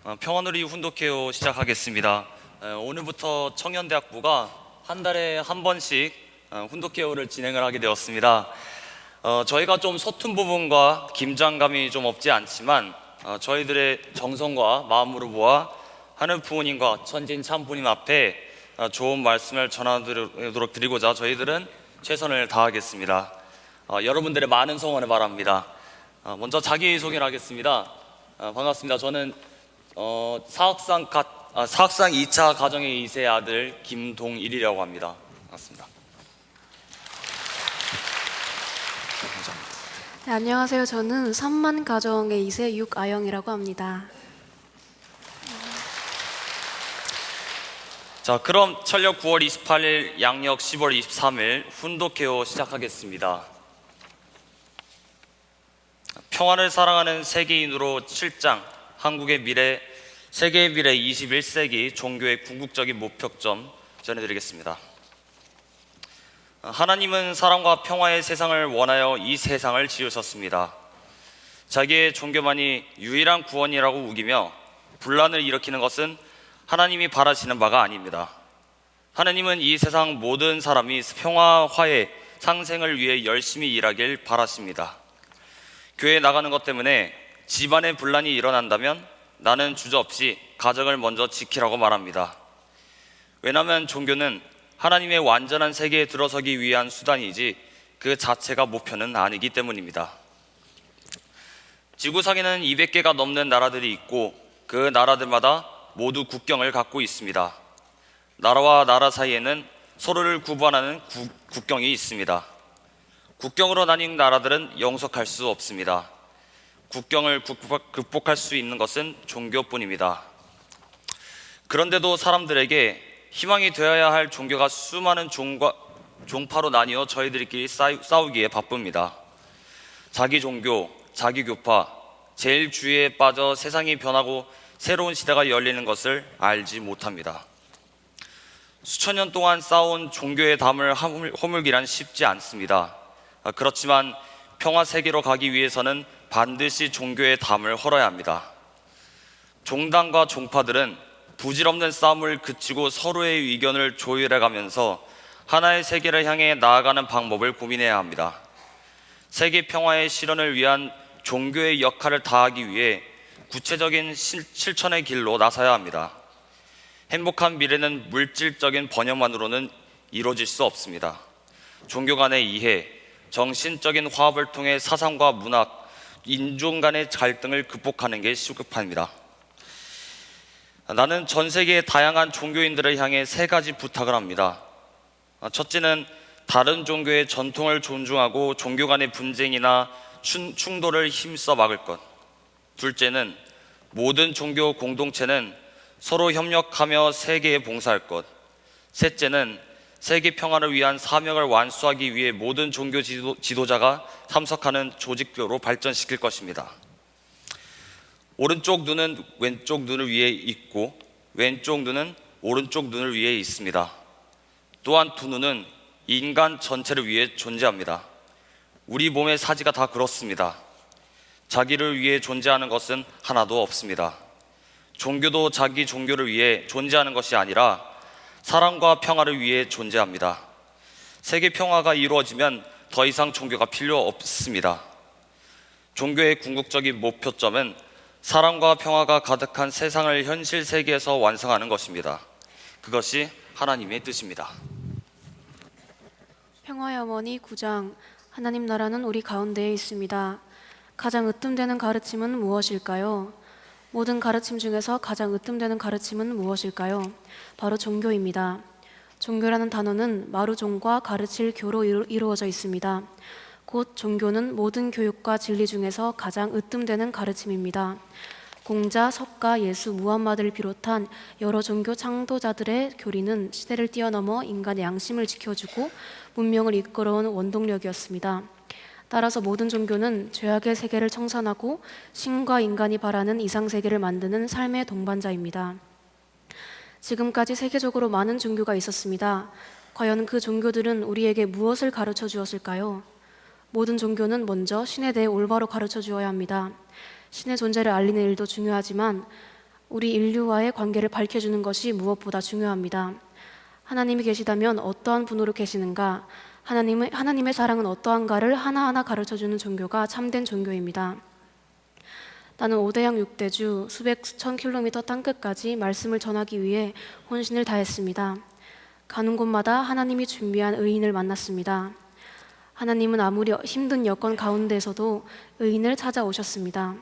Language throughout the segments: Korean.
평화누리 훈독회요 시작하겠습니다. 오늘부터 청년대학부가 한 달에 한 번씩 훈독회요를 진행을 하게 되었습니다. 저희가 좀 서툰 부분과 긴장감이 좀 없지 않지만 저희들의 정성과 마음으로 모아 하늘 부모님과 천진 참부님 앞에 좋은 말씀을 전하도록 드리고자 저희들은 최선을 다하겠습니다. 여러분들의 많은 성원을 바랍니다. 먼저 자기소개를 하겠습니다. 반갑습니다. 저는 사학상 2차 가정의 2세 아들 김동일이라고 합니다. 반갑습니다. 네, 안녕하세요. 저는 3만 가정의 2세 육아영이라고 합니다. 자, 그럼 철력 9월 28일, 양력 10월 23일 훈독회요 시작하겠습니다. 평화를 사랑하는 세계인으로 7장 한국의 미래, 세계의 미래 21세기 종교의 궁극적인 목표점 전해드리겠습니다. 하나님은 사랑과 평화의 세상을 원하여 이 세상을 지으셨습니다. 자기의 종교만이 유일한 구원이라고 우기며 분란을 일으키는 것은 하나님이 바라시는 바가 아닙니다. 하나님은 이 세상 모든 사람이 평화, 화해, 상생을 위해 열심히 일하길 바라십니다. 교회에 나가는 것 때문에 집안에 분란이 일어난다면 나는 주저없이 가정을 먼저 지키라고 말합니다. 왜냐하면 종교는 하나님의 완전한 세계에 들어서기 위한 수단이지 그 자체가 목표는 아니기 때문입니다. 지구상에는 200개가 넘는 나라들이 있고 그 나라들마다 모두 국경을 갖고 있습니다. 나라와 나라 사이에는 서로를 구분하는 국경이 있습니다. 국경으로 나뉜 나라들은 영속할 수 없습니다. 국경을 극복할 수 있는 것은 종교뿐입니다. 그런데도 사람들에게 희망이 되어야 할 종교가 수많은 종파로 나뉘어 저희들끼리 싸우기에 바쁩니다. 자기 종교, 자기 교파, 제일 주의에 빠져 세상이 변하고 새로운 시대가 열리는 것을 알지 못합니다. 수천 년 동안 쌓아온 종교의 담을 허물기란 쉽지 않습니다. 그렇지만 평화 세계로 가기 위해서는 반드시 종교의 담을 헐어야 합니다. 종당과 종파들은 부질없는 싸움을 그치고 서로의 의견을 조율해가면서 하나의 세계를 향해 나아가는 방법을 고민해야 합니다. 세계 평화의 실현을 위한 종교의 역할을 다하기 위해 구체적인 실천의 길로 나서야 합니다. 행복한 미래는 물질적인 번영만으로는 이루어질 수 없습니다. 종교 간의 이해, 정신적인 화합을 통해 사상과 문학, 인종 간의 갈등을 극복하는 게 시급합니다. 나는 전 세계의 다양한 종교인들을 향해 세 가지 부탁을 합니다. 첫째는 다른 종교의 전통을 존중하고 종교 간의 분쟁이나 충돌을 힘써 막을 것. 둘째는 모든 종교 공동체는 서로 협력하며 세계에 봉사할 것. 셋째는 세계 평화를 위한 사명을 완수하기 위해 모든 종교 지도자가 참석하는 조직교로 발전시킬 것입니다. 오른쪽 눈은 왼쪽 눈을 위해 있고 왼쪽 눈은 오른쪽 눈을 위해 있습니다. 또한 두 눈은 인간 전체를 위해 존재합니다. 우리 몸의 사지가 다 그렇습니다. 자기를 위해 존재하는 것은 하나도 없습니다. 종교도 자기 종교를 위해 존재하는 것이 아니라 사랑과 평화를 위해 존재합니다. 세계 평화가 이루어지면 더 이상 종교가 필요 없습니다. 종교의 궁극적인 목표점은 사랑과 평화가 가득한 세상을 현실 세계에서 완성하는 것입니다. 그것이 하나님의 뜻입니다. 평화의 어머니 9장. 하나님 나라는 우리 가운데에 있습니다. 가장 으뜸되는 가르침은 무엇일까요? 모든 가르침 중에서 가장 으뜸되는 가르침은 무엇일까요? 바로 종교입니다. 종교라는 단어는 마루종과 가르칠 교로 이루어져 있습니다. 곧 종교는 모든 교육과 진리 중에서 가장 으뜸되는 가르침입니다. 공자, 석가, 예수, 무함마드를 비롯한 여러 종교 창도자들의 교리는 시대를 뛰어넘어 인간의 양심을 지켜주고 문명을 이끌어온 원동력이었습니다. 따라서 모든 종교는 죄악의 세계를 청산하고 신과 인간이 바라는 이상세계를 만드는 삶의 동반자입니다. 지금까지 세계적으로 많은 종교가 있었습니다. 과연 그 종교들은 우리에게 무엇을 가르쳐 주었을까요? 모든 종교는 먼저 신에 대해 올바로 가르쳐 주어야 합니다. 신의 존재를 알리는 일도 중요하지만 우리 인류와의 관계를 밝혀주는 것이 무엇보다 중요합니다. 하나님이 계시다면 어떠한 분으로 계시는가? 하나님의 사랑은 어떠한가를 하나하나 가르쳐주는 종교가 참된 종교입니다. 나는 5대양 6대주 수백 수천 킬로미터 땅끝까지 말씀을 전하기 위해 혼신을 다했습니다. 가는 곳마다 하나님이 준비한 의인을 만났습니다. 하나님은 아무리 힘든 여건 가운데에서도 의인을 찾아오셨습니다.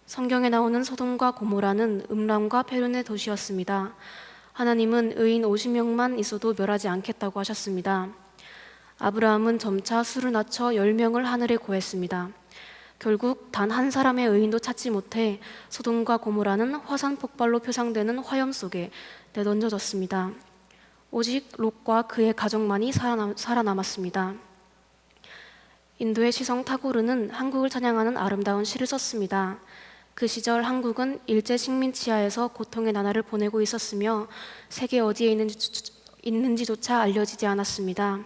성경에 나오는 소돔과 고모라는 음란과 폐륜의 도시였습니다. 하나님은 의인 50명만 있어도 멸하지 않겠다고 하셨습니다. 아브라함은 점차 수를 낮춰 10명을 하늘에 고했습니다. 결국 단 한 사람의 의인도 찾지 못해 소돔과 고모라는 화산 폭발로 표상되는 화염 속에 내던져졌습니다. 오직 롯과 그의 가족만이 살아남았습니다. 인도의 시성 타고르는 한국을 찬양하는 아름다운 시를 썼습니다. 그 시절 한국은 일제 식민 치하에서 고통의 나날을 보내고 있었으며 세계 어디에 있는지조차 알려지지 않았습니다.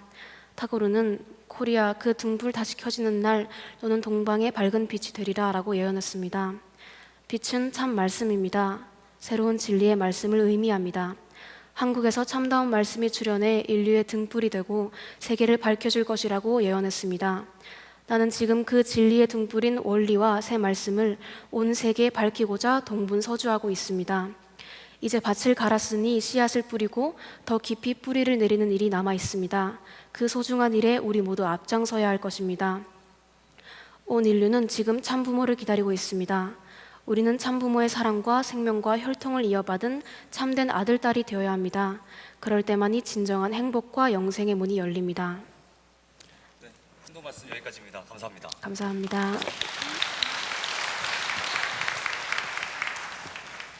타고르는 코리아 그 등불 다시 켜지는 날 너는 동방의 밝은 빛이 되리라 라고 예언했습니다. 빛은 참 말씀입니다. 새로운 진리의 말씀을 의미합니다. 한국에서 참다운 말씀이 출현해 인류의 등불이 되고 세계를 밝혀줄 것이라고 예언했습니다. 나는 지금 그 진리의 등불인 원리와 새 말씀을 온 세계에 밝히고자 동분서주하고 있습니다. 이제 밭을 갈았으니 씨앗을 뿌리고 더 깊이 뿌리를 내리는 일이 남아 있습니다. 그 소중한 일에 우리 모두 앞장서야 할 것입니다. 온 인류는 지금 참부모를 기다리고 있습니다. 우리는 참부모의 사랑과 생명과 혈통을 이어받은 참된 아들, 딸이 되어야 합니다. 그럴 때만이 진정한 행복과 영생의 문이 열립니다. 네, 한동 말씀 여기까지입니다. 감사합니다. 감사합니다.